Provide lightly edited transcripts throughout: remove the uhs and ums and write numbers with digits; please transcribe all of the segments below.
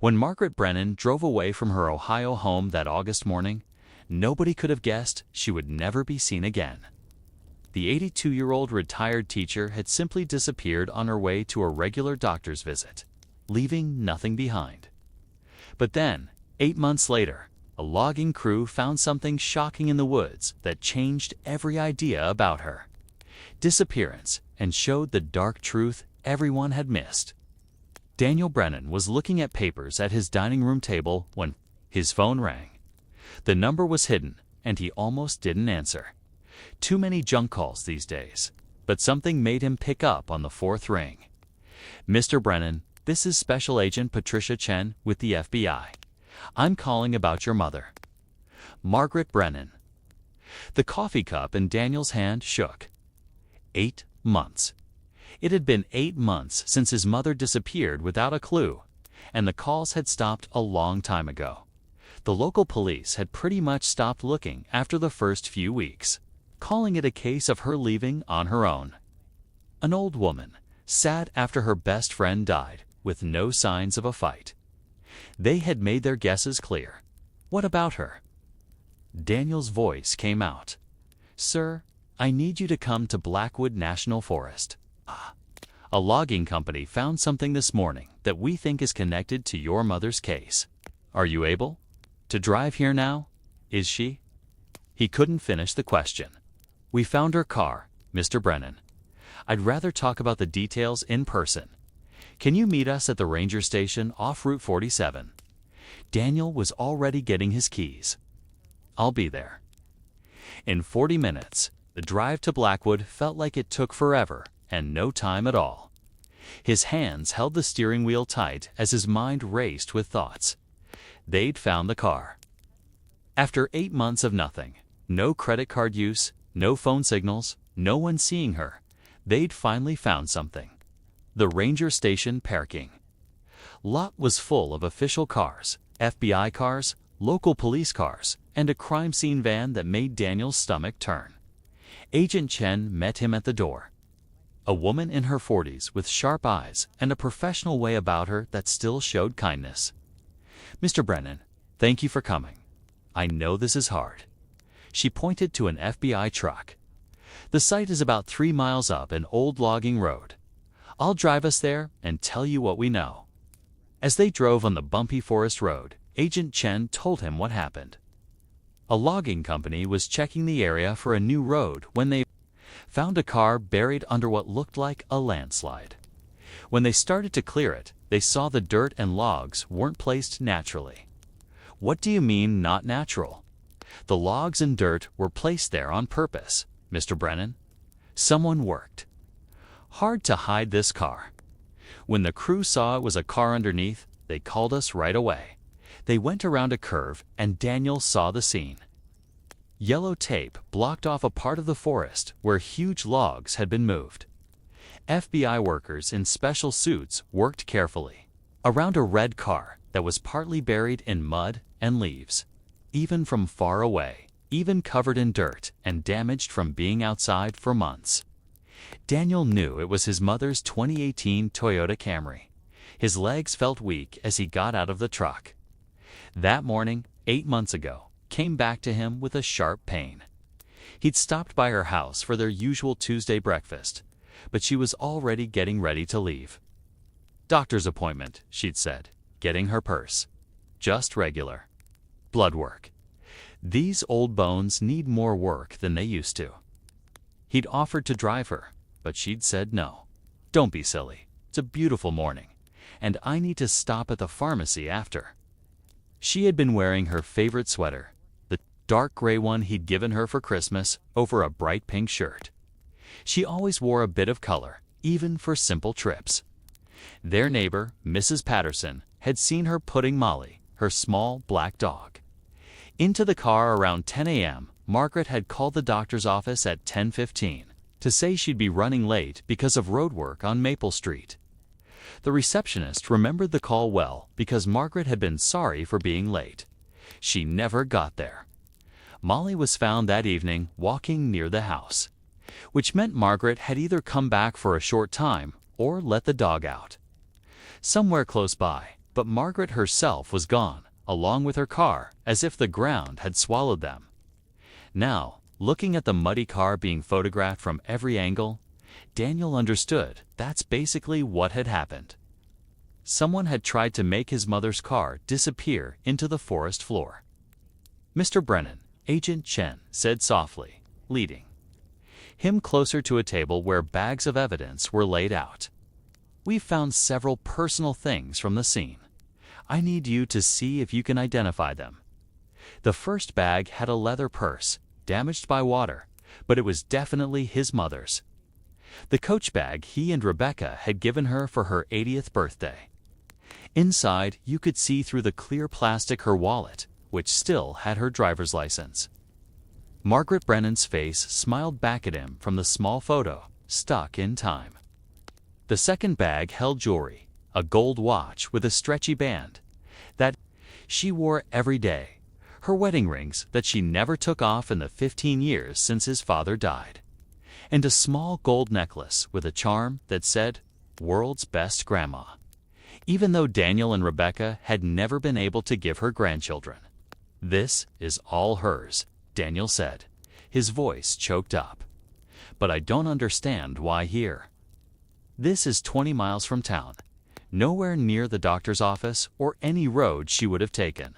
When Margaret Brennan drove away from her Ohio home that August morning, nobody could have guessed she would never be seen again. The 82-year-old retired teacher had simply disappeared on her way to a regular doctor's visit, leaving nothing behind. But then, 8 months later, a logging crew found something shocking in the woods that changed every idea about her disappearance and showed the dark truth everyone had missed. Daniel Brennan was looking at papers at his dining room table when his phone rang. The number was hidden, and he almost didn't answer. Too many junk calls these days, but something made him pick up on the fourth ring. "Mr. Brennan, this is Special Agent Patricia Chen with the FBI. I'm calling about your mother, Margaret Brennan." The coffee cup in Daniel's hand shook. 8 months. It had been 8 months since his mother disappeared without a clue, and the calls had stopped a long time ago. The local police had pretty much stopped looking after the first few weeks, calling it a case of her leaving on her own. An old woman, sad after her best friend died, with no signs of a fight. They had made their guesses clear. What about her? Daniel's voice came out. "Sir, I need you to come to Blackwood National Forest. A logging company found something this morning that we think is connected to your mother's case. Are you able to drive here now? Is she?" He couldn't finish the question. "We found her car, Mr. Brennan. I'd rather talk about the details in person. Can you meet us at the ranger station off Route 47? Daniel was already getting his keys. "I'll be there." In 40 minutes, the drive to Blackwood felt like it took forever and no time at all. His hands held the steering wheel tight as his mind raced with thoughts. They'd found the car. After 8 months of nothing, no credit card use, no phone signals, no one seeing her, they'd finally found something. The ranger station parking lot was full of official cars, FBI cars, local police cars, and a crime scene van that made Daniel's stomach turn. Agent Chen met him at the door. A woman in her 40s with sharp eyes and a professional way about her that still showed kindness. "Mr. Brennan, thank you for coming. I know this is hard." She pointed to an FBI truck. "The site is about 3 miles up an old logging road. I'll drive us there and tell you what we know." As they drove on the bumpy forest road, Agent Chen told him what happened. A logging company was checking the area for a new road when they found a car buried under what looked like a landslide. When they started to clear it, they saw the dirt and logs weren't placed naturally. "What do you mean, not natural?" "The logs and dirt were placed there on purpose, Mr. Brennan. Someone worked hard to hide this car. When the crew saw it was a car underneath, they called us right away. They went around a curve and Daniel saw the scene. Yellow tape blocked off a part of the forest where huge logs had been moved. FBI workers in special suits worked carefully around a red car that was partly buried in mud and leaves, even from far away, even covered in dirt and damaged from being outside for months. Daniel knew it was his mother's 2018 Toyota Camry. His legs felt weak as he got out of the truck. That morning, 8 months ago, came back to him with a sharp pain. He'd stopped by her house for their usual Tuesday breakfast, but she was already getting ready to leave. "Doctor's appointment," she'd said, getting her purse. "Just regular blood work. These old bones need more work than they used to." He'd offered to drive her, but she'd said no. "Don't be silly. It's a beautiful morning, and I need to stop at the pharmacy after." She had been wearing her favorite sweater, the dark gray one he'd given her for Christmas, over a bright pink shirt. She always wore a bit of color, even for simple trips. Their neighbor, Mrs. Patterson, had seen her putting Molly, her small black dog, into the car around 10 a.m. Margaret had called the doctor's office at 10:15 to say she'd be running late because of road work on Maple Street. The receptionist remembered the call well because Margaret had been sorry for being late. She never got there. Molly was found that evening walking near the house, which meant Margaret had either come back for a short time or let the dog out. Somewhere close by, but Margaret herself was gone, along with her car, as if the ground had swallowed them. Now, looking at the muddy car being photographed from every angle, Daniel understood that's basically what had happened. Someone had tried to make his mother's car disappear into the forest floor. "Mr. Brennan," Agent Chen said softly, leading him closer to a table where bags of evidence were laid out. "We've found several personal things from the scene. I need you to see if you can identify them." The first bag had a leather purse, damaged by water, but it was definitely his mother's. The Coach bag he and Rebecca had given her for her 80th birthday. Inside, you could see through the clear plastic her wallet, which still had her driver's license. Margaret Brennan's face smiled back at him from the small photo, stuck in time. The second bag held jewelry, a gold watch with a stretchy band that she wore every day, her wedding rings that she never took off in the 15 years since his father died, and a small gold necklace with a charm that said, "World's Best Grandma," even though Daniel and Rebecca had never been able to give her grandchildren. "This is all hers," Daniel said, his voice choked up. "But I don't understand why here. This is 20 miles from town, nowhere near the doctor's office or any road she would have taken."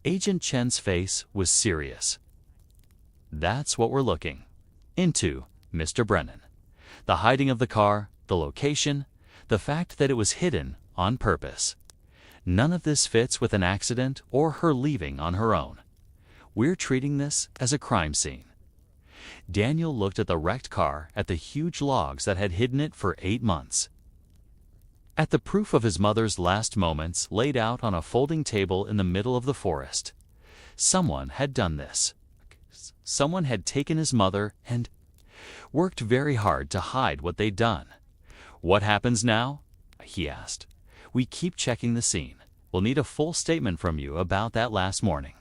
Agent Chen's face was serious. "That's what we're looking into, Mr. Brennan. The hiding of the car, the location, the fact that it was hidden on purpose. None of this fits with an accident or her leaving on her own. We're treating this as a crime scene." Daniel looked at the wrecked car, at the huge logs that had hidden it for 8 months. At the proof of his mother's last moments laid out on a folding table in the middle of the forest. Someone had done this. Someone had taken his mother and worked very hard to hide what they'd done. "What happens now?" he asked. "We keep checking the scene. We'll need a full statement from you about that last morning.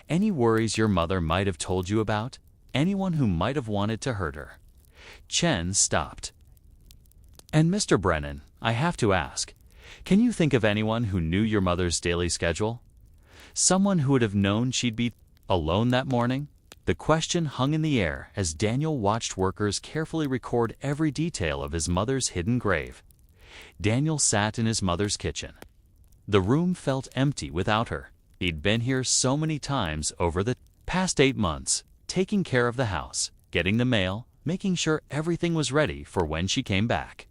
Any worries your mother might have told you about, anyone who might have wanted to hurt her." Chen stopped. "And Mr. Brennan, I have to ask, can you think of anyone who knew your mother's daily schedule? Someone who would have known she'd be alone that morning?" The question hung in the air as Daniel watched workers carefully record every detail of his mother's hidden grave. Daniel sat in his mother's kitchen. The room felt empty without her. He'd been here so many times over the past 8 months, taking care of the house, getting the mail, making sure everything was ready for when she came back.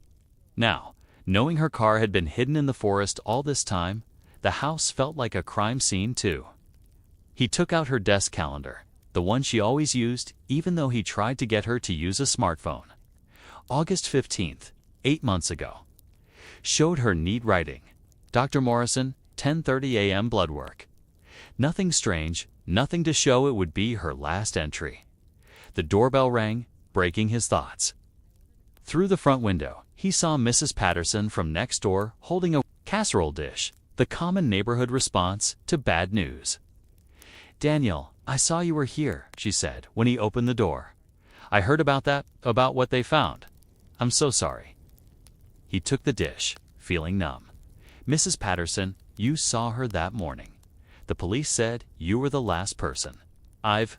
Now, knowing her car had been hidden in the forest all this time, the house felt like a crime scene too. He took out her desk calendar, the one she always used, even though he tried to get her to use a smartphone. August 15th, 8 months ago. Showed her neat writing. "Dr. Morrison, 10:30 a.m. blood work." Nothing strange, nothing to show it would be her last entry. The doorbell rang, breaking his thoughts. Through the front window, he saw Mrs. Patterson from next door holding a casserole dish, the common neighborhood response to bad news. "Daniel, I saw you were here," she said when he opened the door. "I heard about what they found. I'm so sorry." He took the dish, feeling numb. "Mrs. Patterson, you saw her that morning. The police said you were the last person." "I've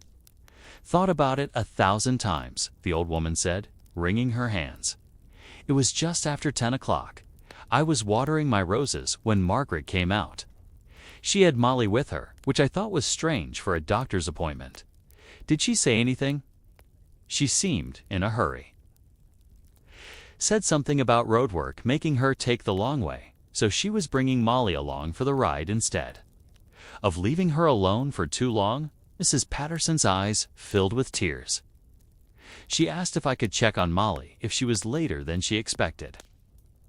thought about it 1,000 times," the old woman said, wringing her hands. "It was just after 10 o'clock. I was watering my roses when Margaret came out. She had Molly with her, which I thought was strange for a doctor's appointment. Did she say anything?" "She seemed in a hurry. Said something about road work making her take the long way, so she was bringing Molly along for the ride instead." Of leaving her alone for too long, Mrs. Patterson's eyes filled with tears. "She asked if I could check on Molly if she was later than she expected.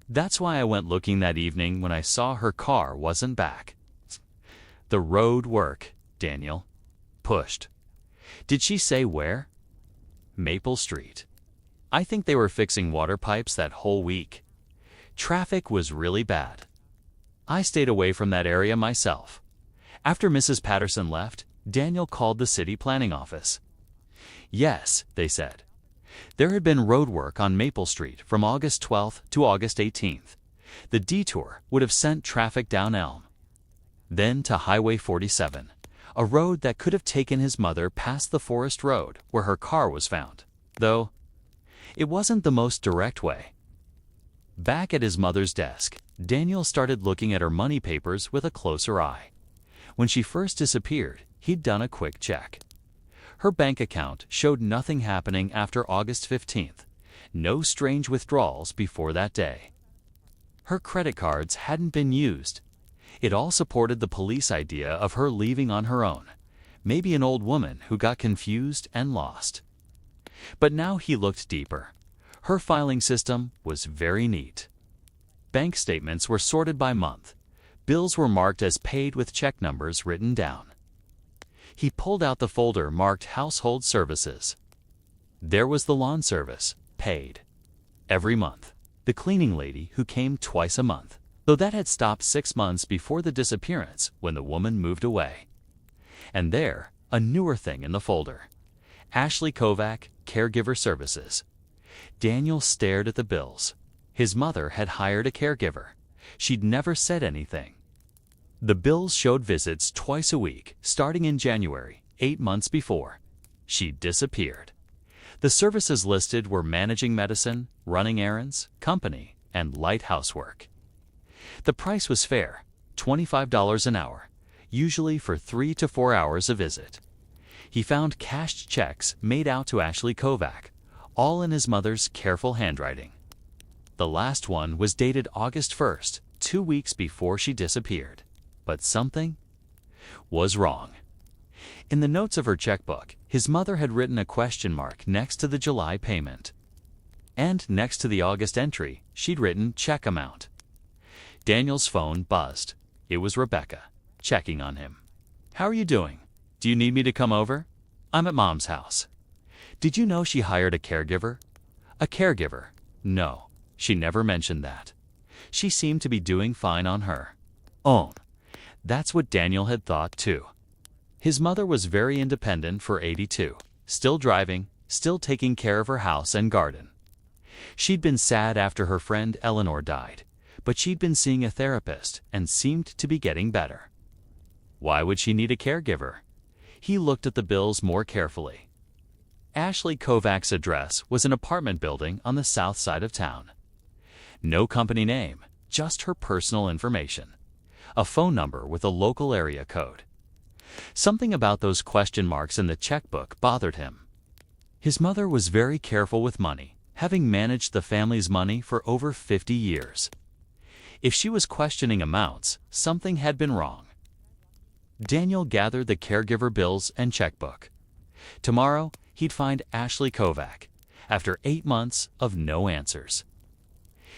That's why I went looking that evening when I saw her car wasn't back." "The road work," Daniel pushed. "Did she say where?" "Maple Street. I think they were fixing water pipes that whole week. Traffic was really bad. I stayed away from that area myself." After Mrs. Patterson left, Daniel called the city planning office. "Yes," they said. There had been road work on Maple Street from August 12th to August 18th. The detour would have sent traffic down Elm, then to Highway 47, a road that could have taken his mother past the forest road where her car was found, though it wasn't the most direct way. Back at his mother's desk, Daniel started looking at her money papers with a closer eye. When she first disappeared, he'd done a quick check. Her bank account showed nothing happening after August 15th, no strange withdrawals before that day. Her credit cards hadn't been used. It all supported the police idea of her leaving on her own, maybe an old woman who got confused and lost. But now he looked deeper. Her filing system was very neat. Bank statements were sorted by month. Bills were marked as paid with check numbers written down. He pulled out the folder marked Household Services. There was the lawn service, paid every month. The cleaning lady who came twice a month, though that had stopped 6 months before the disappearance when the woman moved away. And there, a newer thing in the folder. Ashley Kovac, Caregiver Services. Daniel stared at the bills. His mother had hired a caregiver. She'd never said anything. The bills showed visits twice a week, starting in January, 8 months before. She disappeared. The services listed were managing medicine, running errands, company, and light housework. The price was fair, $25 an hour, usually for 3 to 4 hours a visit. He found cashed checks made out to Ashley Kovac, all in his mother's careful handwriting. The last one was dated August 1st, 2 weeks before she disappeared. But something was wrong. In the notes of her checkbook, his mother had written a question mark next to the July payment. And next to the August entry, she'd written check amount. Daniel's phone buzzed. It was Rebecca, checking on him. "How are you doing? Do you need me to come over? I'm at Mom's house." "Did you know she hired a caregiver?" "A caregiver? No, she never mentioned that. She seemed to be doing fine on her own." That's what Daniel had thought too. His mother was very independent for 82, still driving, still taking care of her house and garden. She'd been sad after her friend Eleanor died, but she'd been seeing a therapist and seemed to be getting better. Why would she need a caregiver? He looked at the bills more carefully. Ashley Kovac's address was an apartment building on the south side of town. No company name, just her personal information. A phone number with a local area code. Something about those question marks in the checkbook bothered him. His mother was very careful with money, having managed the family's money for over 50 years. If she was questioning amounts, something had been wrong. Daniel gathered the caregiver bills and checkbook. Tomorrow, he'd find Ashley Kovac, after 8 months of no answers.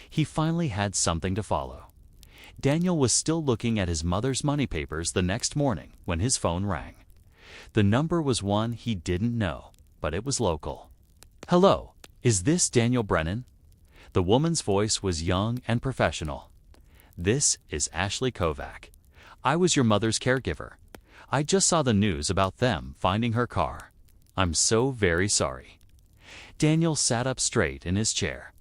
He finally had something to follow. Daniel was still looking at his mother's money papers the next morning when his phone rang. The number was one he didn't know, but it was local. "Hello, is this Daniel Brennan?" The woman's voice was young and professional. "This is Ashley Kovac. I was your mother's caregiver. I just saw the news about them finding her car. I'm so very sorry." Daniel sat up straight in his chair.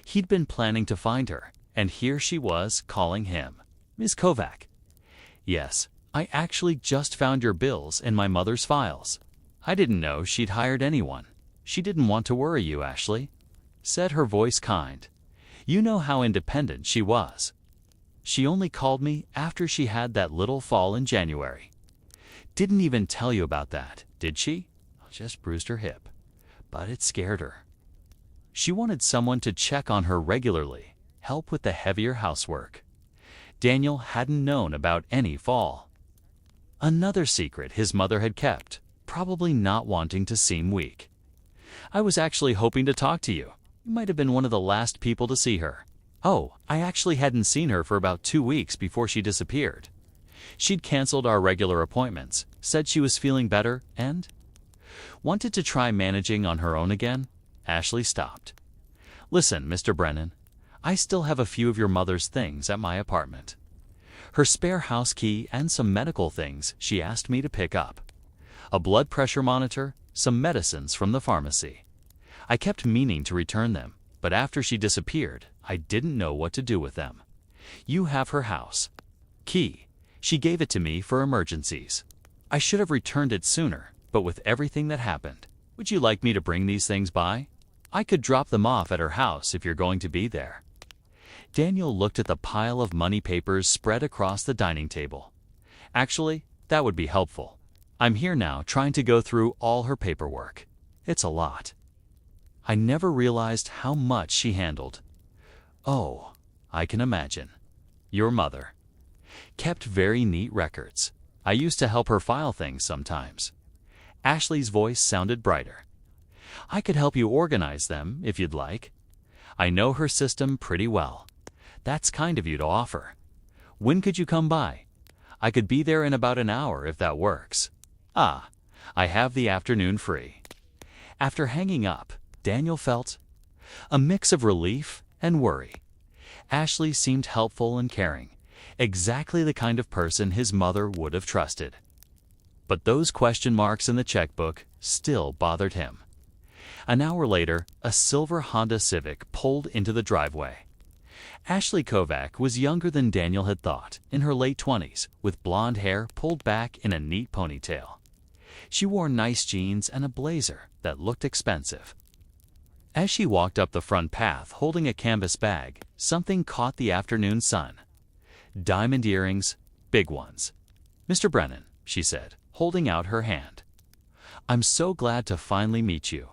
He'd been planning to find her, and here she was calling him. "Miss Kovac." "Yes, I actually just found your bills in my mother's files. I didn't know she'd hired anyone. She didn't want to worry you, Ashley," said her voice kind. "You know how independent she was. She only called me after she had that little fall in January. Didn't even tell you about that, did she?" "Just bruised her hip, but it scared her." She wanted someone to check on her regularly, help with the heavier housework. Daniel hadn't known about any fall. Another secret his mother had kept, probably not wanting to seem weak. "I was actually hoping to talk to you. You might have been one of the last people to see her." "Oh, I actually hadn't seen her for about 2 weeks before she disappeared. She'd canceled our regular appointments, said she was feeling better, and wanted to try managing on her own again." Ashley stopped. "Listen, Mr. Brennan, I still have a few of your mother's things at my apartment. Her spare house key and some medical things she asked me to pick up. A blood pressure monitor, some medicines from the pharmacy. I kept meaning to return them, but after she disappeared, I didn't know what to do with them. You have her house key. She gave it to me for emergencies. I should have returned it sooner, but with everything that happened. Would you like me to bring these things by? I could drop them off at her house if you're going to be there." Daniel looked at the pile of money papers spread across the dining table. "Actually, that would be helpful. I'm here now trying to go through all her paperwork. It's a lot." I never realized how much she handled. "Oh, I can imagine. Your mother kept very neat records. I used to help her file things sometimes." Ashley's voice sounded brighter. "I could help you organize them if you'd like. I know her system pretty well. That's kind of you to offer. When could you come by? I could be there in about an hour if that works." "Ah, I have the afternoon free." After hanging up, Daniel felt a mix of relief and worry. Ashley seemed helpful and caring, exactly the kind of person his mother would have trusted. But those question marks in the checkbook still bothered him. An hour later, a silver Honda Civic pulled into the driveway. Ashley Kovac was younger than Daniel had thought, in her late 20s, with blonde hair pulled back in a neat ponytail. She wore nice jeans and a blazer that looked expensive. As she walked up the front path holding a canvas bag, something caught the afternoon sun. Diamond earrings, big ones. "Mr. Brennan," she said, holding out her hand. "I'm so glad to finally meet you,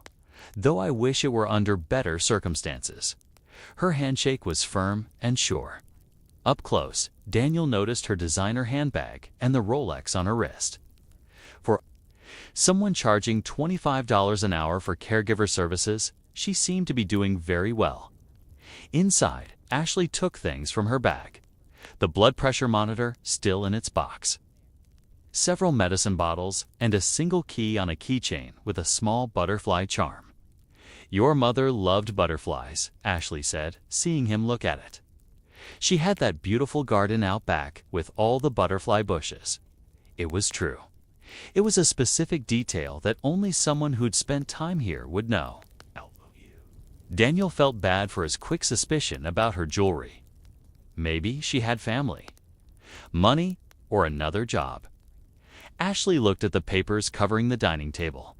though I wish it were under better circumstances." Her handshake was firm and sure. Up close, Daniel noticed her designer handbag and the Rolex on her wrist. For someone charging $25 an hour for caregiver services, she seemed to be doing very well. Inside, Ashley took things from her bag. The blood pressure monitor still in its box. Several medicine bottles and a single key on a keychain with a small butterfly charm. "Your mother loved butterflies," Ashley said, seeing him look at it. "She had that beautiful garden out back with all the butterfly bushes." It was true. It was a specific detail that only someone who'd spent time here would know. Daniel felt bad for his quick suspicion about her jewelry. Maybe she had family, money, or another job. Ashley looked at the papers covering the dining table.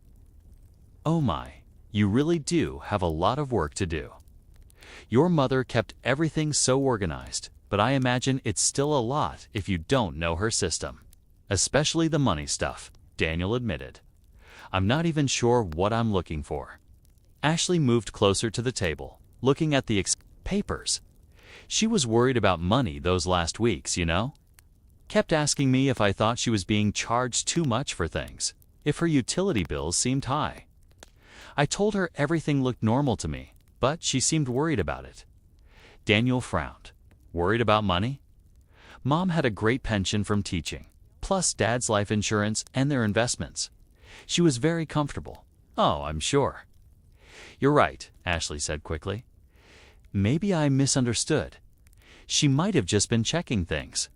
"Oh my, you really do have a lot of work to do. Your mother kept everything so organized, but I imagine it's still a lot if you don't know her system. Especially the money stuff," Daniel admitted. "I'm not even sure what I'm looking for." Ashley moved closer to the table, looking at the papers. She was worried about money those last weeks, you know? Kept asking me if I thought she was being charged too much for things, if her utility bills seemed high. I told her everything looked normal to me, but she seemed worried about it. Daniel frowned. Worried about money? Mom had a great pension from teaching, plus Dad's life insurance and their investments. She was very comfortable. "Oh, I'm sure." "You're right," Ashley said quickly. "Maybe I misunderstood. She might have just been checking things.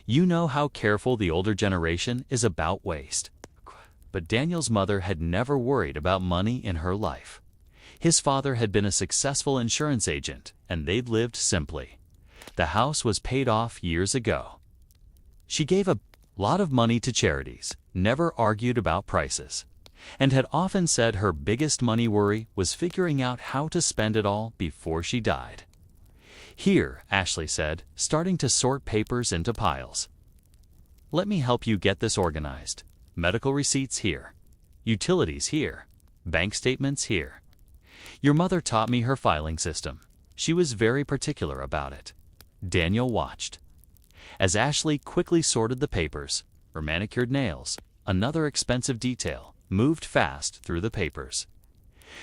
You know how careful the older generation is about waste." But Daniel's mother had never worried about money in her life. His father had been a successful insurance agent, and they'd lived simply. The house was paid off years ago. She gave a lot of money to charities, never argued about prices, and had often said her biggest money worry was figuring out how to spend it all before she died. "Here," Ashley said, starting to sort papers into piles. "Let me help you get this organized. Medical receipts here. Utilities here. Bank statements here. Your mother taught me her filing system. She was very particular about it." Daniel watched. As Ashley quickly sorted the papers, her manicured nails, another expensive detail, moved fast through the papers.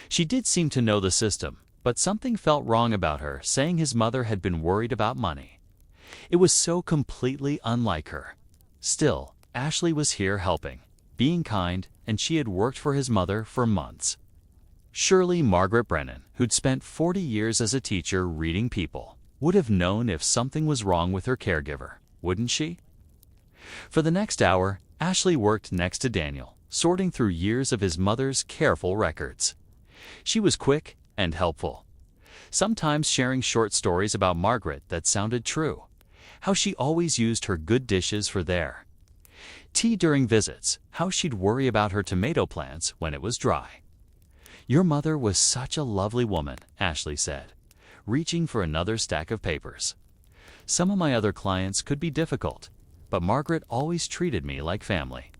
She did seem to know the system, but something felt wrong about her saying his mother had been worried about money. It was so completely unlike her. Still, Ashley was here helping, being kind, and she had worked for his mother for months. Surely Margaret Brennan, who'd spent 40 years as a teacher reading people, would have known if something was wrong with her caregiver, wouldn't she? For the next hour, Ashley worked next to Daniel, sorting through years of his mother's careful records. She was quick and helpful. sometimes sharing short stories about Margaret that sounded true, how she always used her good dishes for their tea during visits, how she'd worry about her tomato plants when it was dry. "Your mother was such a lovely woman," Ashley said, reaching for another stack of papers. "Some of my other clients could be difficult, but Margaret always treated me like family."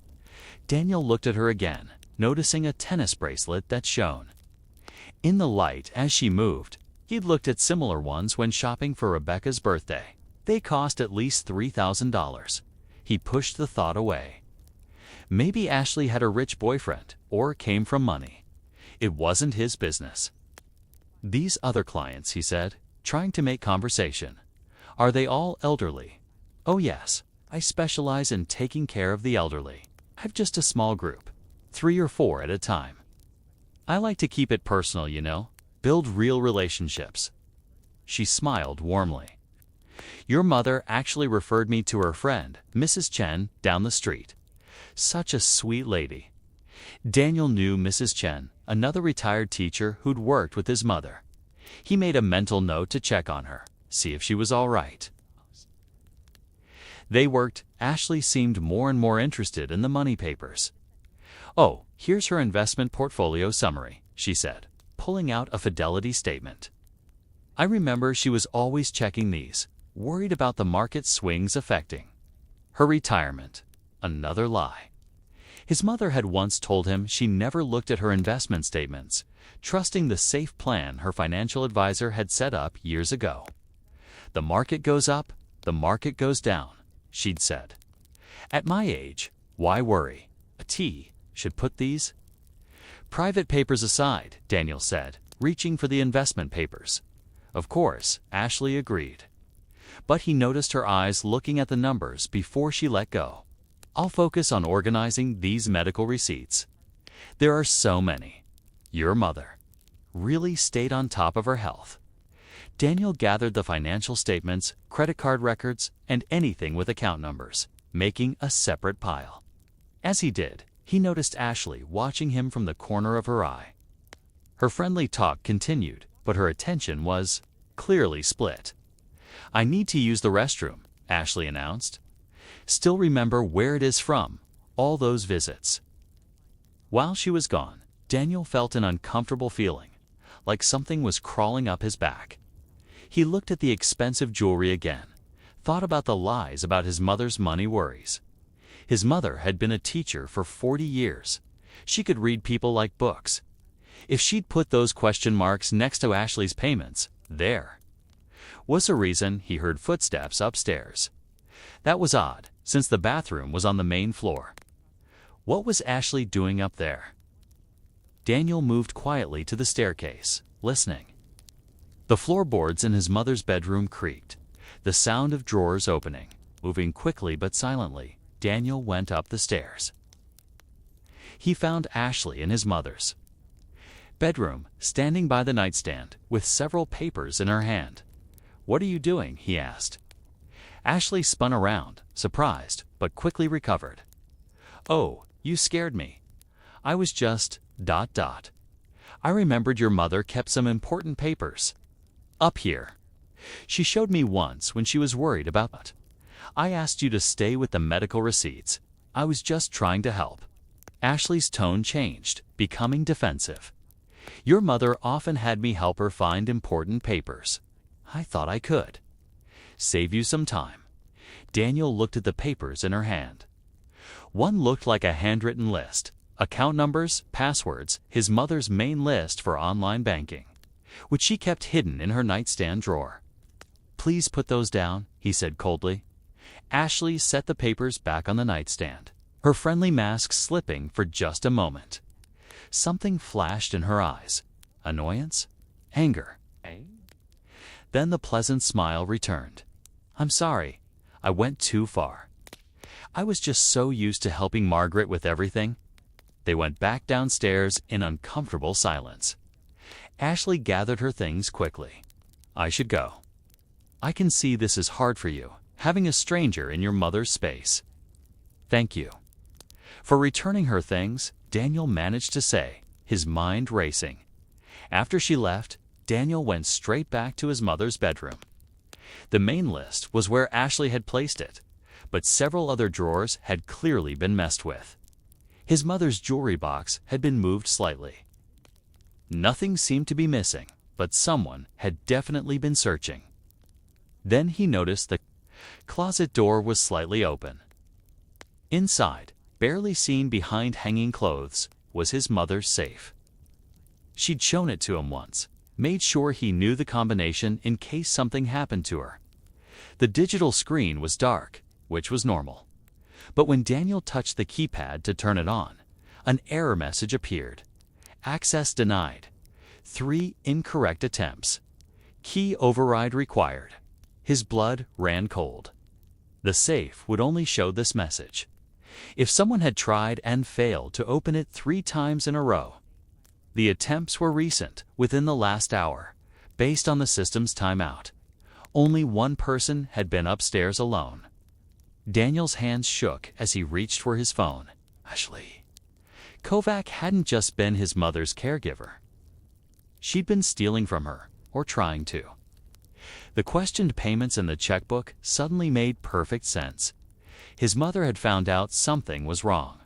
Daniel looked at her again, noticing a tennis bracelet that shone. In the light as she moved, he'd looked at similar ones when shopping for Rebecca's birthday. They cost at least $3,000. He pushed the thought away. Maybe Ashley had a rich boyfriend or came from money. It wasn't his business. "These other clients," he said, trying to make conversation, "are they all elderly?" "Oh yes, I specialize in taking care of the elderly. I've just a small group, 3 or 4 at a time. I like to keep it personal, you know, build real relationships." She smiled warmly. "Your mother actually referred me to her friend, Mrs. Chen, down the street. Such a sweet lady." Daniel knew Mrs. Chen, another retired teacher who'd worked with his mother. He made a mental note to check on her, see if she was all right. They worked. Ashley seemed more and more interested in the money papers. "Oh, here's her investment portfolio summary," she said, pulling out a Fidelity statement. "I remember she was always checking these, worried about the market swings affecting her retirement." Another lie. His mother had once told him she never looked at her investment statements, trusting the safe plan her financial advisor had set up years ago. "The market goes up, the market goes down," she'd said. "At my age, why worry? A T should put these private papers aside," Daniel said, reaching for the investment papers. Of course, Ashley agreed. But he noticed her eyes looking at the numbers before she let go. "I'll focus on organizing these medical receipts. There are so many. Your mother really stayed on top of her health." Daniel gathered the financial statements, credit card records, and anything with account numbers, making a separate pile. As he did, he noticed Ashley watching him from the corner of her eye. Her friendly talk continued, but her attention was clearly split. "I need to use the restroom," Ashley announced. "Still remember where it is from, all those visits." While she was gone, Daniel felt an uncomfortable feeling, like something was crawling up his back. He looked at the expensive jewelry again, thought about the lies about his mother's money worries. His mother had been a teacher for 40 years. She could read people like books. If she'd put those question marks next to Ashley's payments, there was a reason he heard footsteps upstairs. That was odd, since the bathroom was on the main floor. What was Ashley doing up there? Daniel moved quietly to the staircase, listening. The floorboards in his mother's bedroom creaked, the sound of drawers opening. Moving quickly but silently, Daniel went up the stairs. He found Ashley in his mother's bedroom, standing by the nightstand, with several papers in her hand. "What are you doing?" he asked. Ashley spun around, surprised, but quickly recovered. "Oh, you scared me. I was just ... I remembered your mother kept some important papers up here. She showed me once when she was worried about it. I asked you to stay with the medical receipts. I was just trying to help." Ashley's tone changed, becoming defensive. "Your mother often had me help her find important papers. I thought I could save you some time." Daniel looked at the papers in her hand. One looked like a handwritten list, account numbers, passwords, his mother's main list for online banking, which she kept hidden in her nightstand drawer. "Please put those down," he said coldly. Ashley set the papers back on the nightstand, her friendly mask slipping for just a moment. Something flashed in her eyes. Annoyance? Anger? Then the pleasant smile returned. "I'm sorry. I went too far. I was just so used to helping Margaret with everything." They went back downstairs in uncomfortable silence. Ashley gathered her things quickly. "I should go. I can see this is hard for you, having a stranger in your mother's space." "Thank you for returning her things," Daniel managed to say, his mind racing. After she left, Daniel went straight back to his mother's bedroom. The main list was where Ashley had placed it, but several other drawers had clearly been messed with. His mother's jewelry box had been moved slightly. Nothing seemed to be missing, but someone had definitely been searching. Then he noticed the closet door was slightly open. Inside, barely seen behind hanging clothes, was his mother's safe. She'd shown it to him once, made sure he knew the combination in case something happened to her. The digital screen was dark, which was normal. But when Daniel touched the keypad to turn it on, an error message appeared. Access denied. 3 incorrect attempts. Key override required. His blood ran cold. The safe would only show this message if someone had tried and failed to open it 3 times in a row. The attempts were recent, within the last hour, based on the system's timeout. Only one person had been upstairs alone. Daniel's hands shook as he reached for his phone. Ashley. Kovac hadn't just been his mother's caregiver. She'd been stealing from her, or trying to. The questioned payments in the checkbook suddenly made perfect sense. His mother had found out something was wrong.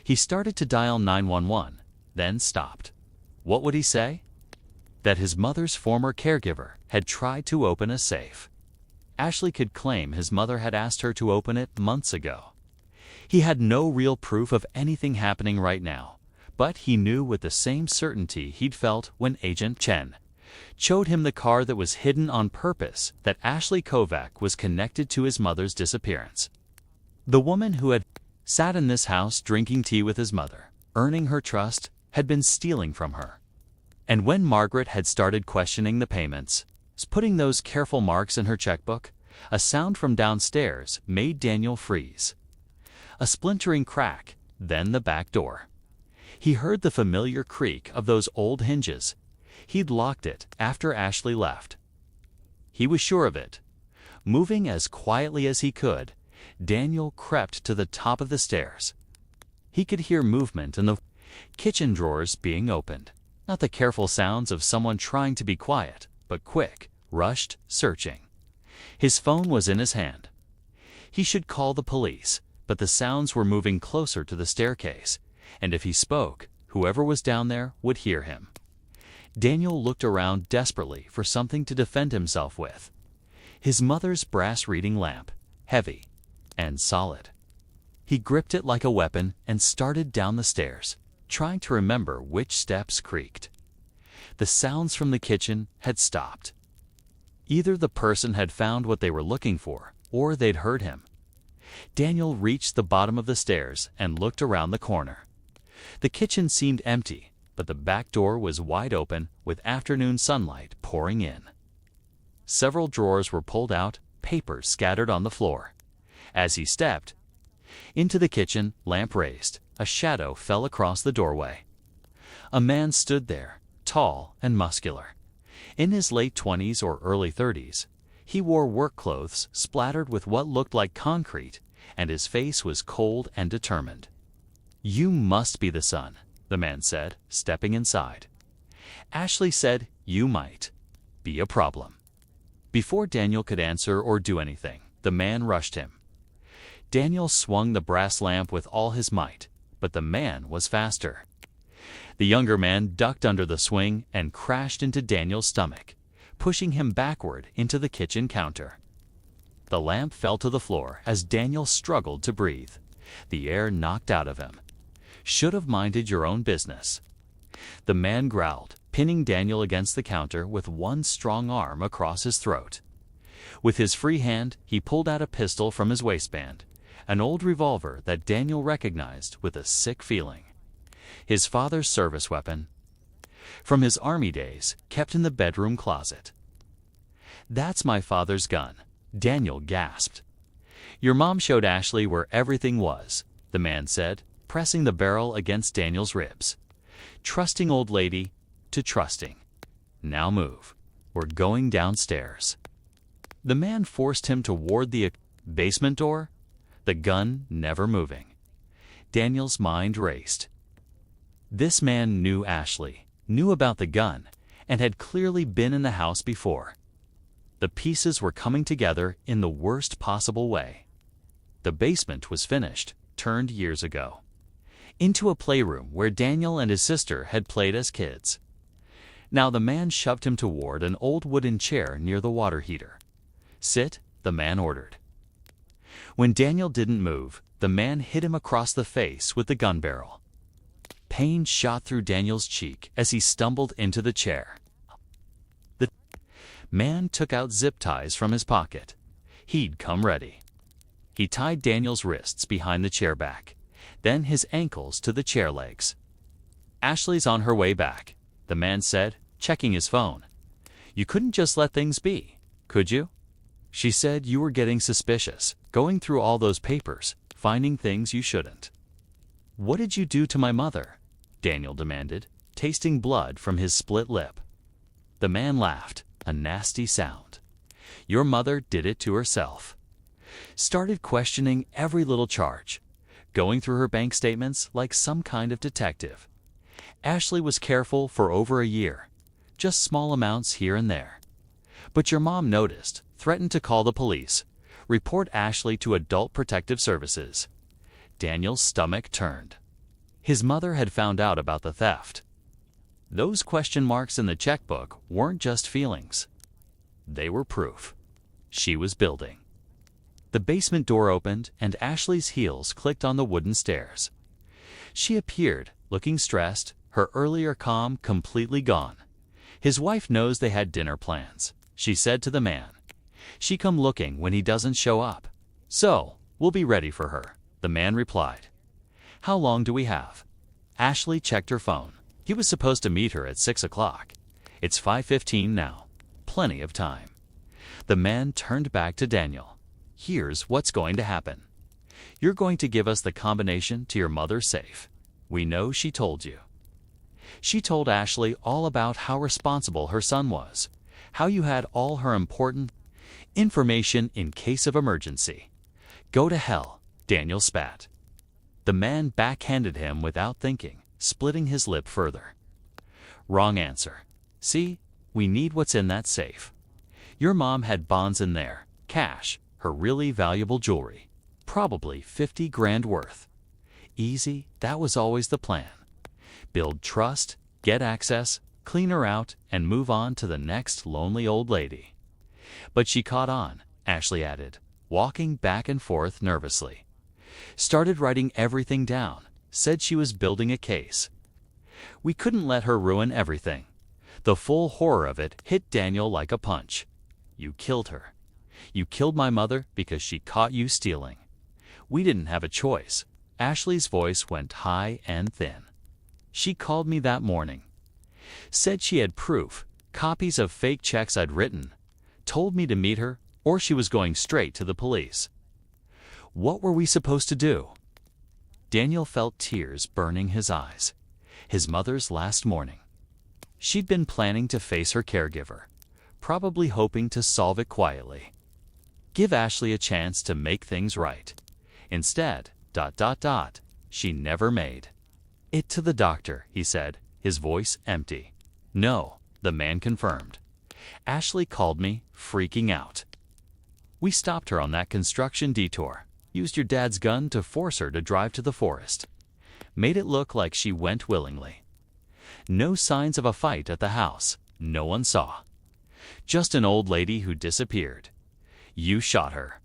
He started to dial 911, then stopped. What would he say? That his mother's former caregiver had tried to open a safe. Ashley could claim his mother had asked her to open it months ago. He had no real proof of anything happening right now, but he knew with the same certainty he'd felt when Agent Chen showed him the car that was hidden on purpose that Ashley Kovac was connected to his mother's disappearance. The woman who had sat in this house drinking tea with his mother, earning her trust, had been stealing from her. And when Margaret had started questioning the payments, putting those careful marks in her checkbook, a sound from downstairs made Daniel freeze. A splintering crack, then the back door. He heard the familiar creak of those old hinges. He'd locked it after Ashley left. He was sure of it. Moving as quietly as he could, Daniel crept to the top of the stairs. He could hear movement in the kitchen drawers being opened. Not the careful sounds of someone trying to be quiet, but quick, rushed searching. His phone was in his hand. He should call the police, but the sounds were moving closer to the staircase, and if he spoke, whoever was down there would hear him. Daniel looked around desperately for something to defend himself with. His mother's brass reading lamp, heavy and solid. He gripped it like a weapon and started down the stairs, trying to remember which steps creaked. The sounds from the kitchen had stopped. Either the person had found what they were looking for, or they'd heard him. Daniel reached the bottom of the stairs and looked around the corner. The kitchen seemed empty, but the back door was wide open with afternoon sunlight pouring in. Several drawers were pulled out, papers scattered on the floor. As he stepped into the kitchen, lamp raised, a shadow fell across the doorway. A man stood there, tall and muscular. In his late 20s or early 30s, he wore work clothes splattered with what looked like concrete, and his face was cold and determined. "You must be the son," the man said, stepping inside. Ashley said, "You might be a problem." Before Daniel could answer or do anything, the man rushed him. Daniel swung the brass lamp with all his might, but the man was faster. The younger man ducked under the swing and crashed into Daniel's stomach, pushing him backward into the kitchen counter. The lamp fell to the floor as Daniel struggled to breathe, the air knocked out of him. "Should have minded your own business." The man growled, pinning Daniel against the counter with one strong arm across his throat. With his free hand, he pulled out a pistol from his waistband, an old revolver that Daniel recognized with a sick feeling. His father's service weapon, from his army days, kept in the bedroom closet. "That's my father's gun," Daniel gasped. "Your mom showed Ashley where everything was," the man said, pressing the barrel against Daniel's ribs. "Trusting old lady to trusting. Now move. We're going downstairs." The man forced him toward the basement door, the gun never moving. Daniel's mind raced. This man knew Ashley, knew about the gun, and had clearly been in the house before. The pieces were coming together in the worst possible way. The basement was finished, turned years ago, into a playroom where Daniel and his sister had played as kids. Now the man shoved him toward an old wooden chair near the water heater. "Sit," the man ordered. When Daniel didn't move, the man hit him across the face with the gun barrel. Pain shot through Daniel's cheek as he stumbled into the chair. The man took out zip ties from his pocket. He'd come ready. He tied Daniel's wrists behind the chair back, then his ankles to the chair legs. "Ashley's on her way back," the man said, checking his phone. "You couldn't just let things be, could you? She said you were getting suspicious, going through all those papers, finding things you shouldn't." "What did you do to my mother?" Daniel demanded, tasting blood from his split lip. The man laughed, a nasty sound. "Your mother did it to herself." Started questioning every little charge, going through her bank statements like some kind of detective. Ashley was careful for over a year, just small amounts here and there. But your mom noticed, threatened to call the police, report Ashley to Adult Protective Services. Daniel's stomach turned. His mother had found out about the theft. Those question marks in the checkbook weren't just feelings. They were proof. She was building. The basement door opened and Ashley's heels clicked on the wooden stairs. She appeared, looking stressed, her earlier calm completely gone. "His wife knows they had dinner plans," she said to the man. "She come looking when he doesn't show up. So, we'll be ready for her," the man replied. "How long do we have?" Ashley checked her phone. He was supposed to meet her at 6 o'clock. It's 5:15 now. Plenty of time. The man turned back to Daniel. "Here's what's going to happen. You're going to give us the combination to your mother's safe. We know she told you." She told Ashley all about how responsible her son was, how you had all her important information in case of emergency. "Go to hell," Daniel spat. The man backhanded him without thinking, splitting his lip further. "Wrong answer. See, we need what's in that safe. Your mom had bonds in there, cash, her really valuable jewelry, probably 50 grand worth. Easy, that was always the plan. Build trust, get access, clean her out, and move on to the next lonely old lady." But she caught on, Ashley added, walking back and forth nervously. Started writing everything down, said she was building a case. We couldn't let her ruin everything. The full horror of it hit Daniel like a punch. "You killed her. You killed my mother because she caught you stealing. We didn't have a choice." Ashley's voice went high and thin. "She called me that morning. Said she had proof, copies of fake checks I'd written. Told me to meet her, or she was going straight to the police." What were we supposed to do? Daniel felt tears burning his eyes. His mother's last morning. She'd been planning to face her caregiver, probably hoping to solve it quietly. Give Ashley a chance to make things right. Instead, she never made it to the doctor, he said, his voice empty. "No," the man confirmed. "Ashley called me, freaking out. We stopped her on that construction detour, used your dad's gun to force her to drive to the forest. Made it look like she went willingly. No signs of a fight at the house, no one saw. Just an old lady who disappeared. You shot her."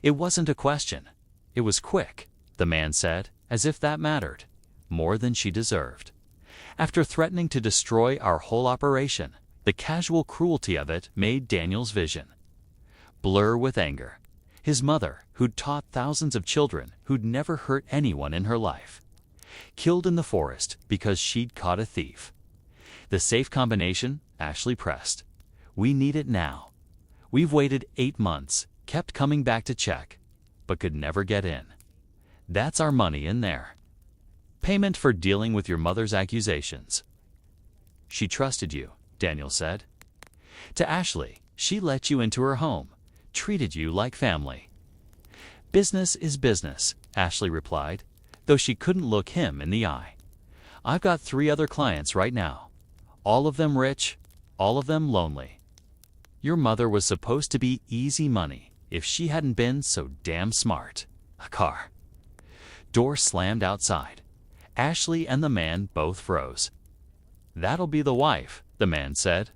"It wasn't a question. It was quick," the man said, as if that mattered. More than she deserved. After threatening to destroy our whole operation, the casual cruelty of it made Daniel's vision blur with anger. His mother, who'd taught thousands of children who'd never hurt anyone in her life. Killed in the forest because she'd caught a thief. The safe combination, Ashley pressed. "We need it now. We've waited 8 months, kept coming back to check, but could never get in. That's our money in there. Payment for dealing with your mother's accusations." "She trusted you," Daniel said. "To Ashley, she let you into her home, treated you like family." "Business is business," Ashley replied, though she couldn't look him in the eye. "I've got 3 other clients right now. All of them rich, all of them lonely. Your mother was supposed to be easy money if she hadn't been so damn smart. A car. Door slammed outside. Ashley and the man both froze. "That'll be the wife," the man said.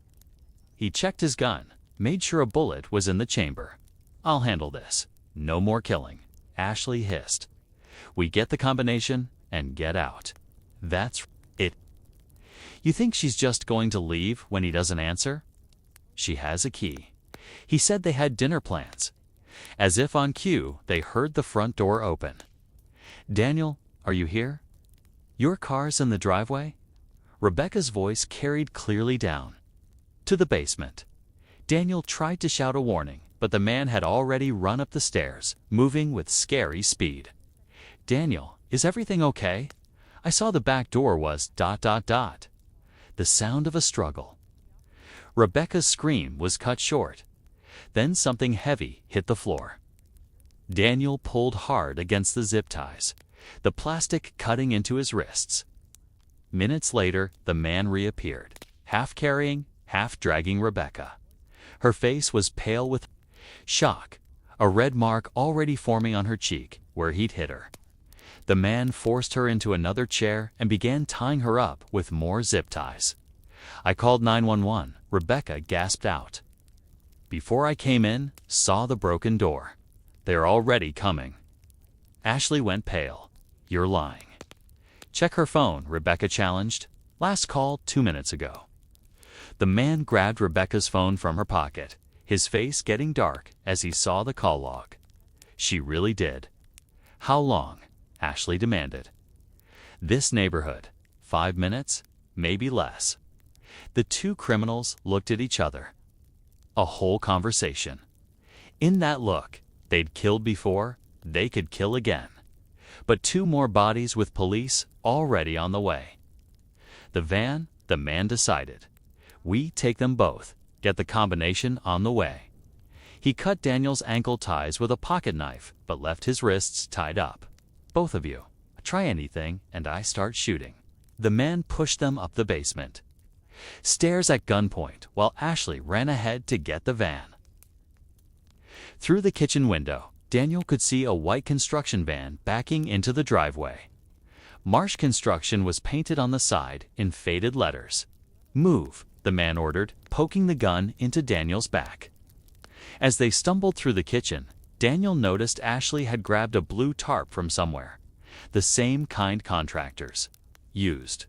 He checked his gun, made sure a bullet was in the chamber. "I'll handle this. No more killing," Ashley hissed. "We get the combination and get out. That's it." "You think she's just going to leave when he doesn't answer?" "She has a key. He said they had dinner plans." As if on cue, they heard the front door open. "Daniel, are you here? Your car's in the driveway?" Rebecca's voice carried clearly down. "To the basement." Daniel tried to shout a warning, but the man had already run up the stairs, moving with scary speed. "Daniel, is everything okay? I saw the back door was ... The sound of a struggle. Rebecca's scream was cut short. Then something heavy hit the floor. Daniel pulled hard against the zip ties, the plastic cutting into his wrists. Minutes later, the man reappeared, half carrying, half dragging Rebecca. Her face was pale with shock, a red mark already forming on her cheek where he'd hit her. The man forced her into another chair and began tying her up with more zip ties. "I called 911, Rebecca gasped out. "Before I came in, saw the broken door. They're already coming." Ashley went pale. "You're lying." "Check her phone," Rebecca challenged. "Last call 2 minutes ago." The man grabbed Rebecca's phone from her pocket, his face getting dark as he saw the call log. She really did. "How long?" Ashley demanded. "This neighborhood. 5 minutes, maybe less." The two criminals looked at each other. A whole conversation. In that look, they'd killed before, they could kill again. But 2 more bodies with police already on the way. The van, the man decided. "We take them both, get the combination on the way." He cut Daniel's ankle ties with a pocket knife, but left his wrists tied up. "Both of you, try anything and I start shooting." The man pushed them up the basement. Stairs at gunpoint while Ashley ran ahead to get the van. Through the kitchen window, Daniel could see a white construction van backing into the driveway. Marsh Construction was painted on the side in faded letters. "Move," the man ordered, poking the gun into Daniel's back. As they stumbled through the kitchen, Daniel noticed Ashley had grabbed a blue tarp from somewhere. The same kind contractors used.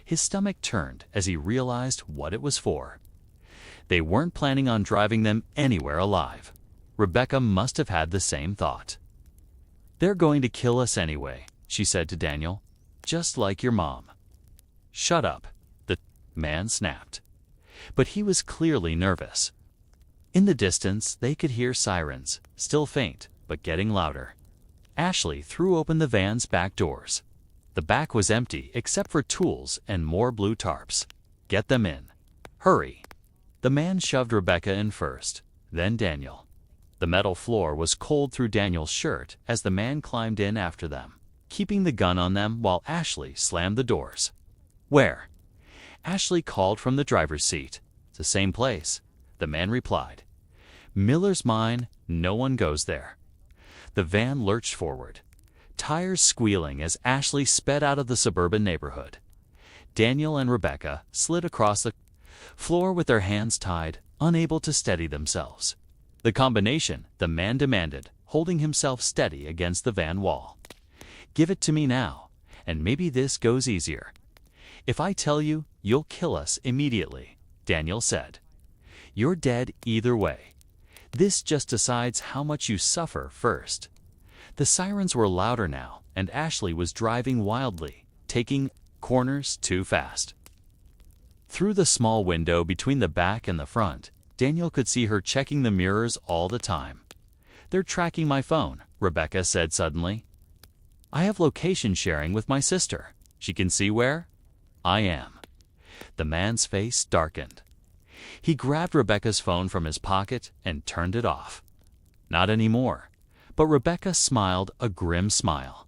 His stomach turned as he realized what it was for. They weren't planning on driving them anywhere alive. Rebecca must have had the same thought. "They're going to kill us anyway," she said to Daniel. "Just like your mom." "Shut up," the man snapped. But he was clearly nervous. In the distance, they could hear sirens, still faint, but getting louder. Ashley threw open the van's back doors. The back was empty except for tools and more blue tarps. "Get them in. Hurry." The man shoved Rebecca in first, then Daniel. The metal floor was cold through Daniel's shirt as the man climbed in after them, keeping the gun on them while Ashley slammed the doors. "Where?" Ashley called from the driver's seat. "It's the same place," the man replied. "Miller's Mine, no one goes there." The van lurched forward, tires squealing as Ashley sped out of the suburban neighborhood. Daniel and Rebecca slid across the floor with their hands tied, unable to steady themselves. "The combination," the man demanded, holding himself steady against the van wall. "Give it to me now, and maybe this goes easier." "If I tell you, you'll kill us immediately," Daniel said. "You're dead either way. This just decides how much you suffer first." The sirens were louder now, and Ashley was driving wildly, taking corners too fast. Through the small window between the back and the front, Daniel could see her checking the mirrors all the time. "They're tracking my phone," Rebecca said suddenly. "I have location sharing with my sister. She can see where I am." The man's face darkened. He grabbed Rebecca's phone from his pocket and turned it off. "Not anymore." But Rebecca smiled a grim smile.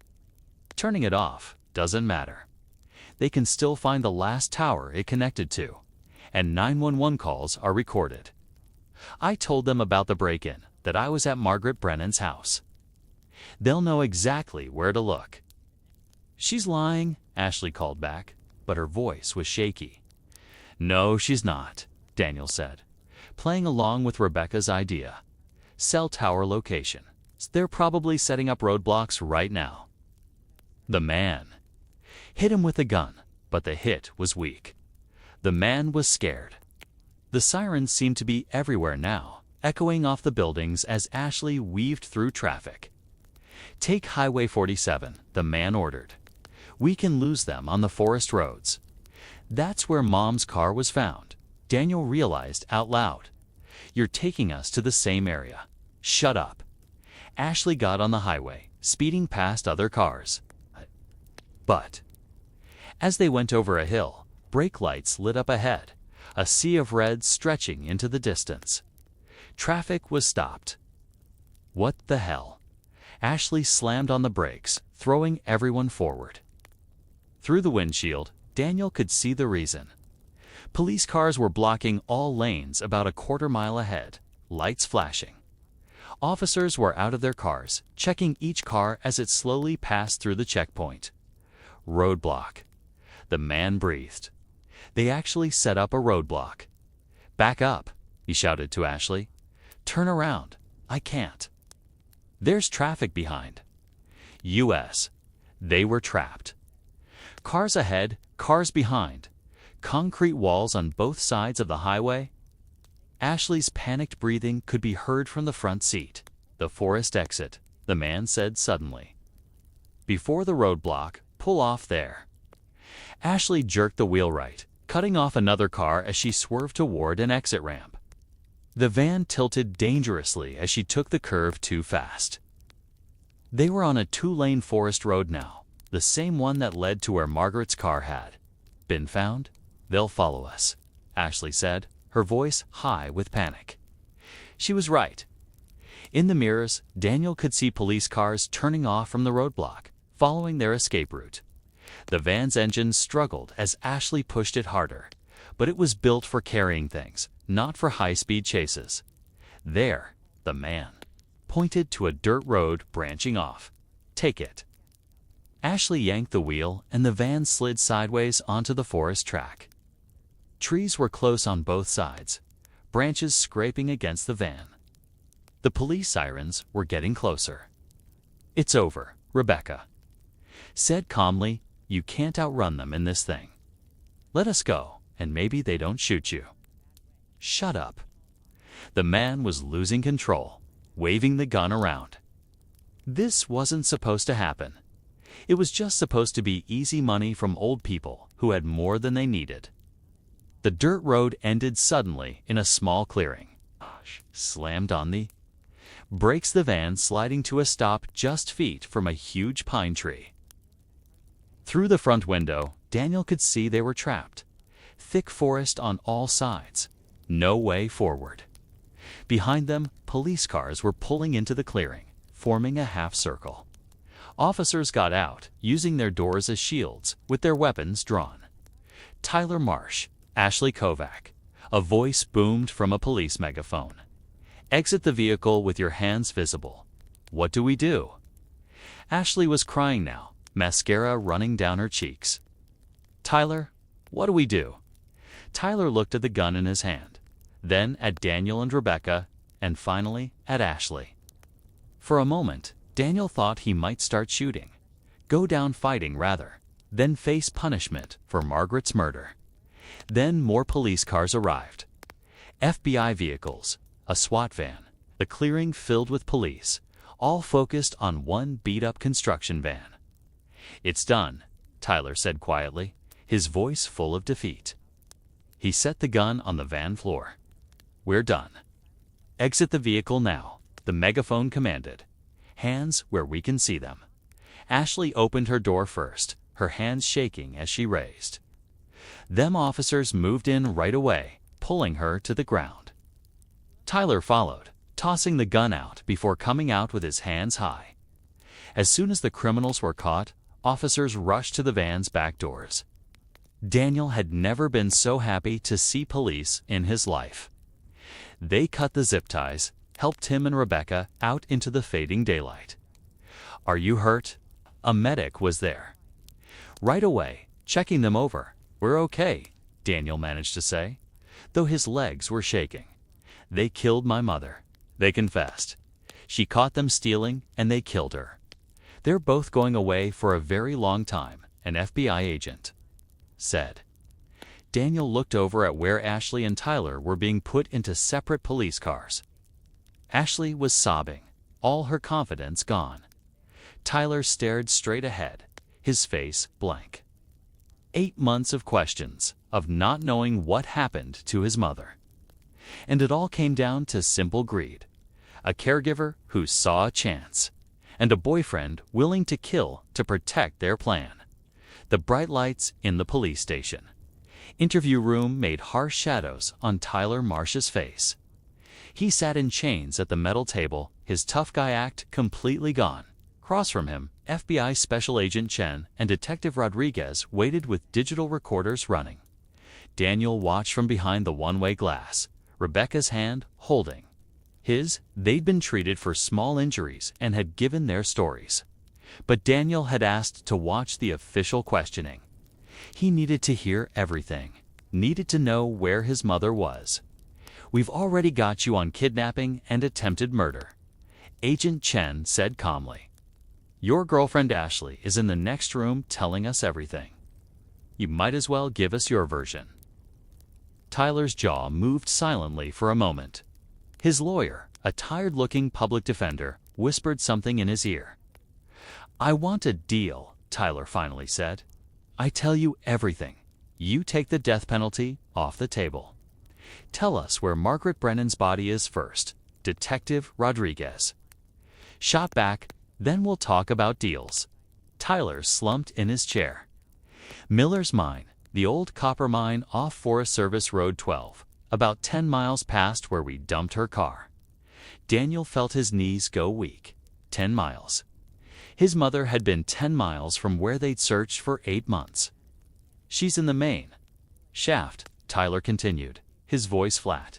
"Turning it off doesn't matter. They can still find the last tower it connected to. and 911 calls are recorded. I told them about the break-in, that I was at Margaret Brennan's house. They'll know exactly where to look." "She's lying," Ashley called back, but her voice was shaky. "No, she's not," Daniel said, playing along with Rebecca's idea. "Cell tower location. They're probably setting up roadblocks right now." The man. Hit him with a gun, but the hit was weak. The man was scared. The sirens seemed to be everywhere now, echoing off the buildings as Ashley weaved through traffic. "Take Highway 47, the man ordered. We can lose them on the forest roads." "That's where Mom's car was found," Daniel realized out loud. "You're taking us to the same area." "Shut up." Ashley got on the highway, speeding past other cars. But as they went over a hill, brake lights lit up ahead, a sea of red stretching into the distance. Traffic was stopped. What the hell? Ashley slammed on the brakes, throwing everyone forward. Through the windshield, Daniel could see the reason. Police cars were blocking all lanes about a quarter-mile ahead, lights flashing. Officers were out of their cars, checking each car as it slowly passed through the checkpoint. Roadblock. The man breathed. They actually set up a roadblock. "Back up," he shouted to Ashley. "Turn around. I can't." There's traffic behind. U.S. They were trapped. Cars ahead, cars behind. Concrete walls on both sides of the highway. Ashley's panicked breathing could be heard from the front seat. "The forest exit," the man said suddenly. "Before the roadblock, pull off there." Ashley jerked the wheel right, cutting off another car as she swerved toward an exit ramp. The van tilted dangerously as she took the curve too fast. They were on a two-lane forest road now, the same one that led to where Margaret's car had been found. "They'll follow us," Ashley said, her voice high with panic. She was right. In the mirrors, Daniel could see police cars turning off from the roadblock, following their escape route. The van's engine struggled as Ashley pushed it harder, but it was built for carrying things, not for high-speed chases. There, the man pointed to a dirt road branching off. "Take it." Ashley yanked the wheel, and the van slid sideways onto the forest track. Trees were close on both sides, branches scraping against the van. The police sirens were getting closer. "It's over," Rebecca said calmly. "You can't outrun them in this thing. Let us go, and maybe they don't shoot you." "Shut up." The man was losing control, waving the gun around. This wasn't supposed to happen. It was just supposed to be easy money from old people who had more than they needed. The dirt road ended suddenly in a small clearing. Slammed on the brakes, the van sliding to a stop just feet from a huge pine tree. Through the front window, Daniel could see they were trapped. Thick forest on all sides. No way forward. Behind them, police cars were pulling into the clearing, forming a half circle. Officers got out, using their doors as shields, with their weapons drawn. "Tyler Marsh, Ashley Kovac," a voice boomed from a police megaphone. "Exit the vehicle with your hands visible." "What do we do?" Ashley was crying now, mascara running down her cheeks. "Tyler, what do we do?" Tyler looked at the gun in his hand, then at Daniel and Rebecca, and finally at Ashley. For a moment, Daniel thought he might start shooting, go down fighting rather, then face punishment for Margaret's murder. Then more police cars arrived. FBI vehicles, a SWAT van, the clearing filled with police, all focused on one beat-up construction van. "It's done," Tyler said quietly, his voice full of defeat. He set the gun on the van floor. "We're done. Exit the vehicle now," the megaphone commanded. "Hands where we can see them." Ashley opened her door first, her hands shaking as she raised. Them officers moved in right away, pulling her to the ground. Tyler followed, tossing the gun out before coming out with his hands high. As soon as the criminals were caught, officers rushed to the van's back doors. Daniel had never been so happy to see police in his life. They cut the zip ties, helped him and Rebecca out into the fading daylight. "Are you hurt?" A medic was there. Right away, checking them over. "We're okay," Daniel managed to say, though his legs were shaking. "They killed my mother," they confessed. "She caught them stealing and they killed her. They're both going away for a very long time," an FBI agent said. Daniel looked over at where Ashley and Tyler were being put into separate police cars. Ashley was sobbing, all her confidence gone. Tyler stared straight ahead, his face blank. 8 months of questions, of not knowing what happened to his mother. And it all came down to simple greed. A caregiver who saw a chance, and a boyfriend willing to kill to protect their plan. The bright lights in the police station. Interview room made harsh shadows on Tyler Marsh's face. He sat in chains at the metal table, his tough guy act completely gone. Across from him, FBI Special Agent Chen and Detective Rodriguez waited with digital recorders running. Daniel watched from behind the one-way glass, Rebecca's hand holding his. They'd been treated for small injuries and had given their stories. But Daniel had asked to watch the official questioning. He needed to hear everything, needed to know where his mother was. "We've already got you on kidnapping and attempted murder," Agent Chen said calmly. "Your girlfriend Ashley is in the next room telling us everything. You might as well give us your version." Tyler's jaw moved silently for a moment. His lawyer, a tired-looking public defender, whispered something in his ear. "I want a deal," Tyler finally said. "I tell you everything. You take the death penalty off the table. Tell us where Margaret Brennan's body is first, Detective Rodriguez." "Shot back, then we'll talk about deals." Tyler slumped in his chair. "Miller's Mine, the old copper mine off Forest Service Road 12, about 10 miles past where we dumped her car." Daniel felt his knees go weak. 10 miles. His mother had been 10 miles from where they'd searched for 8 months. "She's in the main shaft," Tyler continued, his voice flat.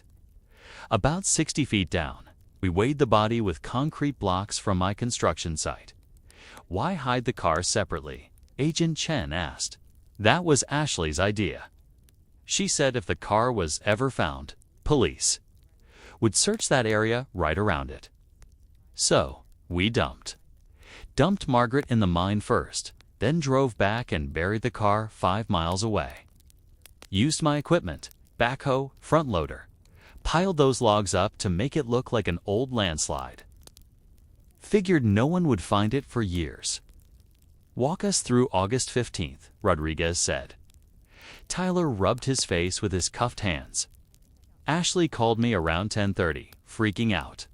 "About 60 feet down. We weighed the body with concrete blocks from my construction site." "Why hide the car separately?" Agent Chen asked. "That was Ashley's idea. She said if the car was ever found, police would search that area right around it. So, we dumped Margaret in the mine first, then drove back and buried the car 5 miles away. Used my equipment, backhoe, front loader. Piled those logs up to make it look like an old landslide. Figured no one would find it for years." "Walk us through August 15th, Rodriguez said. Tyler rubbed his face with his cuffed hands. "Ashley called me around 10:30, freaking out.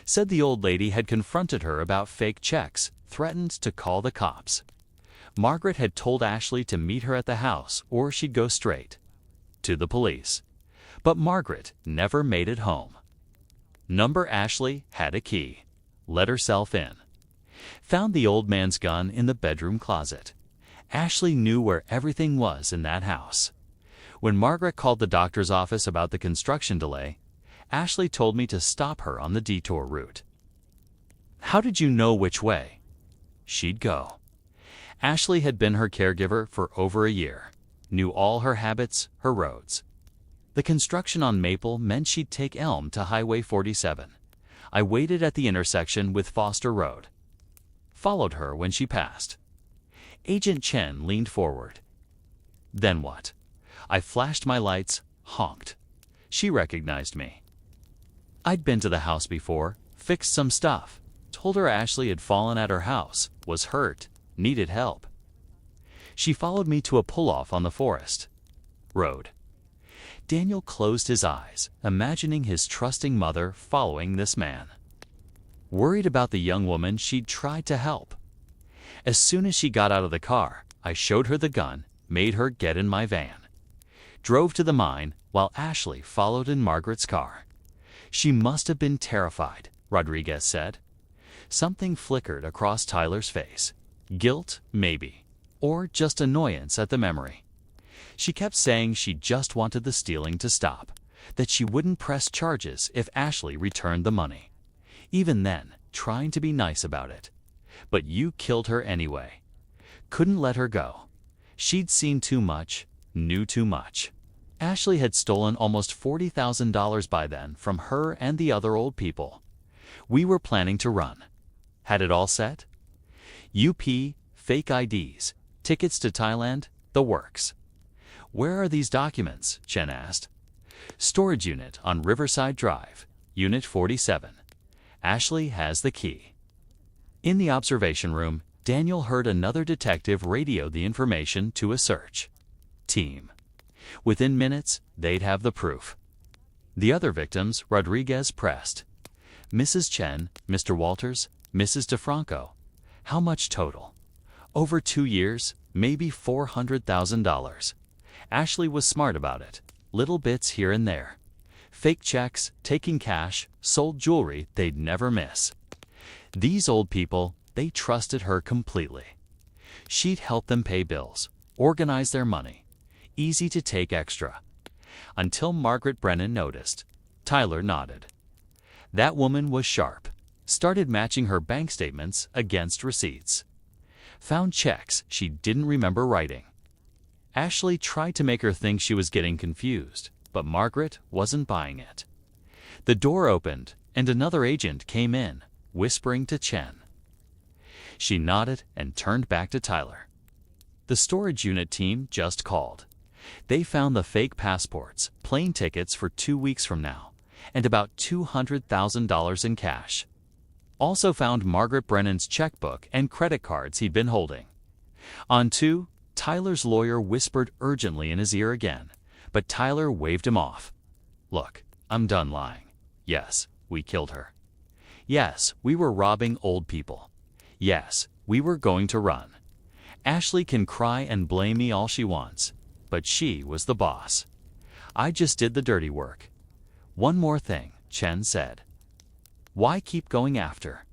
Said the old lady had confronted her about fake checks, threatened to call the cops. Margaret had told Ashley to meet her at the house or she'd go straight to the police. But Margaret never made it home. Number Ashley had a key. Let herself in. Found the old man's gun in the bedroom closet. Ashley knew where everything was in that house. When Margaret called the doctor's office about the construction delay, Ashley told me to stop her on the detour route." "How did you know which way she'd go?" Ashley had been her caregiver for over a year, knew all her habits, her roads. "The construction on Maple meant she'd take Elm to Highway 47. I waited at the intersection with Foster Road. Followed her when she passed." Agent Chen leaned forward. "Then what?" "I flashed my lights, honked. She recognized me. I'd been to the house before, fixed some stuff, told her Ashley had fallen at her house, was hurt, needed help. She followed me to a pull-off on the Forest Road." Daniel closed his eyes, imagining his trusting mother following this man. Worried about the young woman she'd tried to help. "As soon as she got out of the car, I showed her the gun, made her get in my van. Drove to the mine while Ashley followed in Margaret's car. She must have been terrified," Rodriguez said. Something flickered across Tyler's face. Guilt, maybe, or just annoyance at the memory. She kept saying she just wanted the stealing to stop, that she wouldn't press charges if Ashley returned the money. Even then, trying to be nice about it. But you killed her anyway. Couldn't let her go. She'd seen too much, knew too much. Ashley had stolen almost $40,000 by then from her and the other old people. We were planning to run. Had it all set? UP, fake IDs, tickets to Thailand, the works. Where are these documents? Chen asked. Storage unit on Riverside Drive, Unit 47. Ashley has the key. In the observation room, Daniel heard another detective radio the information to a search team. Within minutes, they'd have the proof. The other victims, Rodriguez pressed. Mrs. Chen, Mr. Walters, Mrs. DeFranco. How much total? Over 2 years, maybe $400,000. Ashley was smart about it. Little bits here and there. Fake checks, taking cash, sold jewelry they'd never miss. These old people, they trusted her completely. She'd help them pay bills, organize their money. Easy to take extra. Until Margaret Brennan noticed. Tyler nodded. That woman was sharp. Started matching her bank statements against receipts. Found checks she didn't remember writing. Ashley tried to make her think she was getting confused, but Margaret wasn't buying it. The door opened, and another agent came in, whispering to Chen. She nodded and turned back to Tyler. The storage unit team just called. They found the fake passports, plane tickets for 2 weeks from now, and about $200,000 in cash. Also found Margaret Brennan's checkbook and credit cards he'd been holding. On two, Tyler's lawyer whispered urgently in his ear again, but Tyler waved him off. Look, I'm done lying. Yes, we killed her. Yes, we were robbing old people. Yes, we were going to run. Ashley can cry and blame me all she wants, but she was the boss. I just did the dirty work. One more thing, Chen said. Why keep going after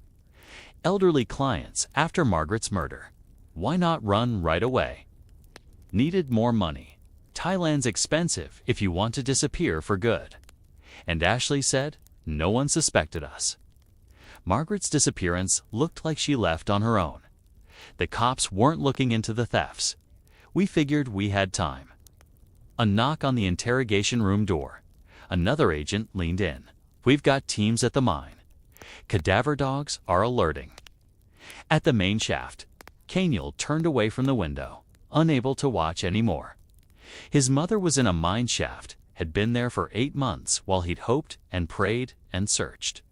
elderly clients after Margaret's murder? Why not run right away? Needed more money. Thailand's expensive if you want to disappear for good. And Ashley said, no one suspected us. Margaret's disappearance looked like she left on her own. The cops weren't looking into the thefts. We figured we had time. A knock on the interrogation room door. Another agent leaned in. We've got teams at the mine. Cadaver dogs are alerting. At the main shaft, Kaniel turned away from the window, unable to watch anymore. His mother was in a mine shaft, had been there for 8 months while he'd hoped and prayed and searched.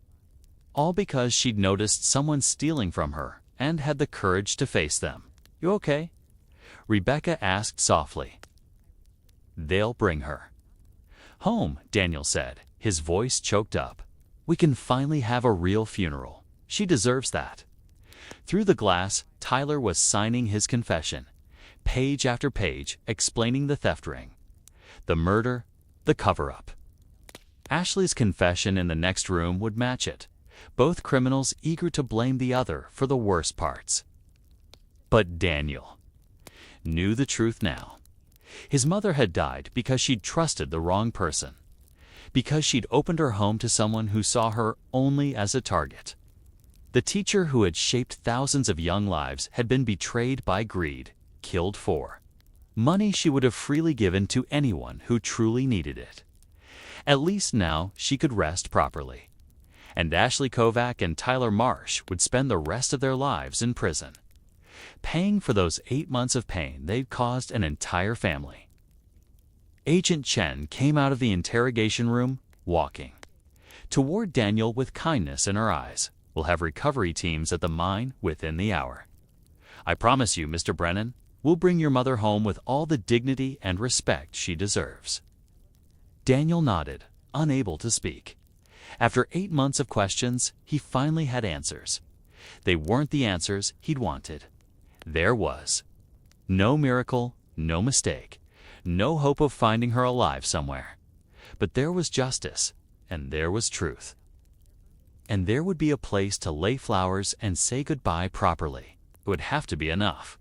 All because she'd noticed someone stealing from her and had the courage to face them. You okay? Rebecca asked softly. They'll bring her home, Daniel said, his voice choked up. We can finally have a real funeral. She deserves that. Through the glass, Tyler was signing his confession, page after page explaining the theft ring, the murder, the cover-up. Ashley's confession in the next room would match it, both criminals eager to blame the other for the worst parts. But Daniel knew the truth now. His mother had died because she'd trusted the wrong person, because she'd opened her home to someone who saw her only as a target. The teacher who had shaped thousands of young lives had been betrayed by greed, killed for money she would have freely given to anyone who truly needed it. At least now she could rest properly. And Ashley Kovac and Tyler Marsh would spend the rest of their lives in prison, paying for those 8 months of pain they'd caused an entire family. Agent Chen came out of the interrogation room, walking toward Daniel with kindness in her eyes. We'll have recovery teams at the mine within the hour. I promise you, Mr. Brennan, we'll bring your mother home with all the dignity and respect she deserves. Daniel nodded, unable to speak. After 8 months of questions, he finally had answers. They weren't the answers he'd wanted. There was no miracle, no mistake, no hope of finding her alive somewhere. But there was justice, and there was truth. And there would be a place to lay flowers and say goodbye properly. It would have to be enough.